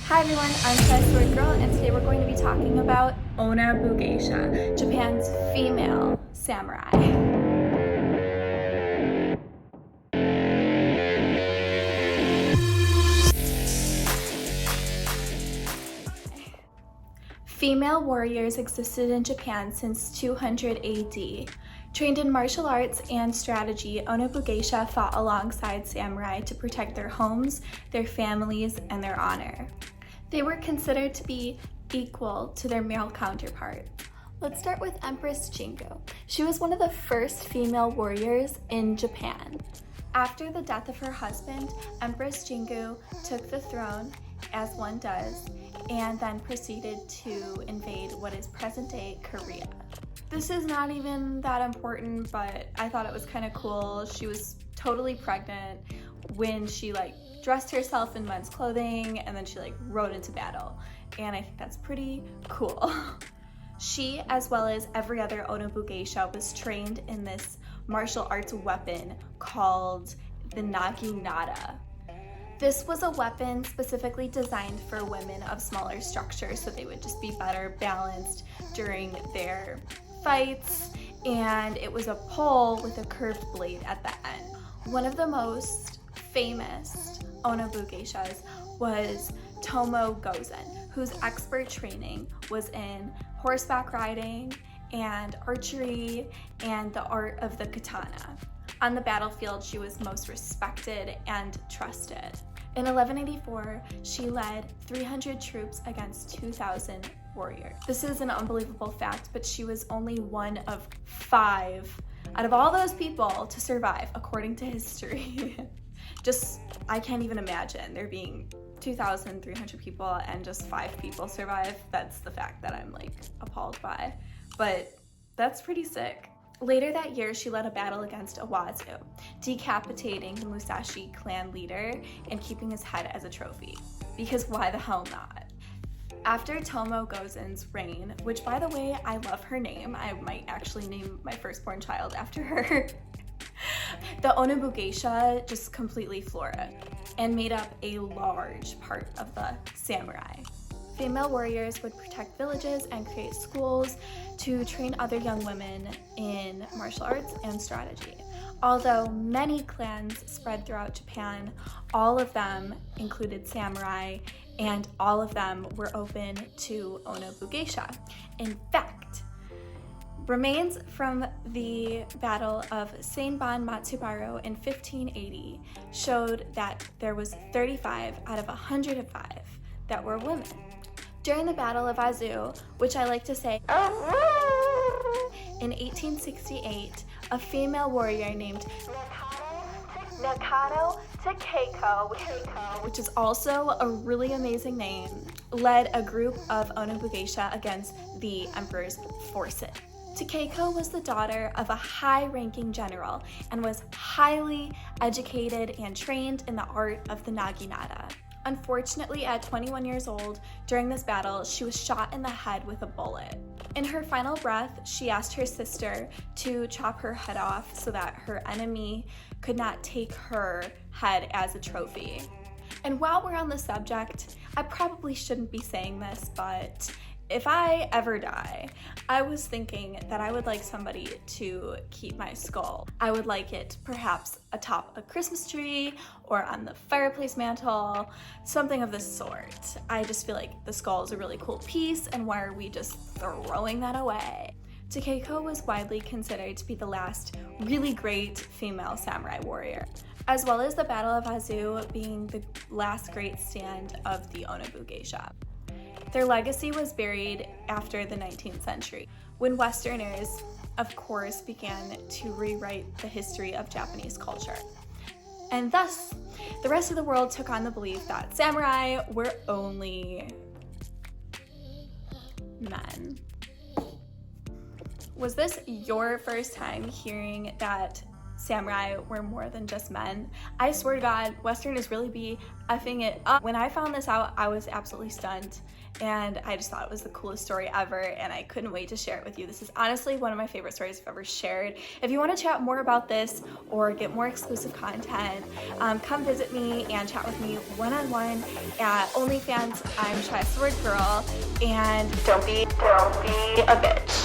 Hi everyone, I'm SHIASWORDGIRL, and today we're going to be talking about Onabugeisha, Japan's female samurai. Female warriors existed in Japan since 200 AD. Trained in martial arts and strategy, Onabugeisha fought alongside samurai to protect their homes, their families, and their honor. They were considered to be equal to their male counterparts. Let's start with Empress Jingu. She was one of the first female warriors in Japan. After the death of her husband, Empress Jingu took the throne, as one does, and then proceeded to invade what is present-day Korea. This is not even that important, but I thought it was kind of cool. She was totally pregnant when she dressed herself in men's clothing and then she rode into battle, and I think that's pretty cool. She, as well as every other Onabugeisha, was trained in this martial arts weapon called the naginata. This was a weapon specifically designed for women of smaller structure, so they would just be better balanced during their fights, and it was a pole with a curved blade at the end. One of the most famous Onabugeishas was Tomo Gozen, whose expert training was in horseback riding and archery and the art of the katana. On the battlefield, she was most respected and trusted. In 1184, she led 300 troops against 2,000 warriors. This is an unbelievable fact, but she was only one of 5 out of all those people to survive, according to history. I can't even imagine there being 2,300 people and just 5 people survive. That's the fact that I'm appalled by, but that's pretty sick. Later that year, she led a battle against Iwazu, decapitating the Musashi clan leader and keeping his head as a trophy. Because why the hell not? After Tomo Gozen's reign, which by the way, I love her name. I might actually name my firstborn child after her. The Onabugeisha just completely flourished and made up a large part of the samurai. Female warriors would protect villages and create schools to train other young women in martial arts and strategy. Although many clans spread throughout Japan, all of them included samurai, and all of them were open to Onabugeisha. In fact, remains from the Battle of Seinban Matsubaru in 1580 showed that there was 35 out of 105 that were women. During the Battle of Izu, which I like to say in 1868, a female warrior named Nakano Takeko, which is also a really amazing name, led a group of Onabugeisha against the emperor's forces. Takeko was the daughter of a high-ranking general and was highly educated and trained in the art of the naginata. Unfortunately, at 21 years old, during this battle, she was shot in the head with a bullet. In her final breath, she asked her sister to chop her head off so that her enemy could not take her head as a trophy. And while we're on the subject, I probably shouldn't be saying this, but if I ever die, I was thinking that I would like somebody to keep my skull. I would like it perhaps atop a Christmas tree or on the fireplace mantle, something of this sort. I just feel like the skull is a really cool piece, and why are we just throwing that away? Takeko was widely considered to be the last really great female samurai warrior, as well as the Battle of Izu being the last great stand of the Onabugeisha. Their legacy was buried after the 19th century, when Westerners, of course, began to rewrite the history of Japanese culture. And thus, the rest of the world took on the belief that samurai were only men. Was this your first time hearing that samurai were more than just men. I swear to God, Westerners really be effing it up. When I found this out, I was absolutely stunned, and I just thought it was the coolest story ever, and I couldn't wait to share it with you. This is honestly one of my favorite stories I've ever shared. If you want to chat more about this or get more exclusive content, come visit me and chat with me one-on-one at OnlyFans. I'm SHIASWORDGIRL, and don't be a bitch.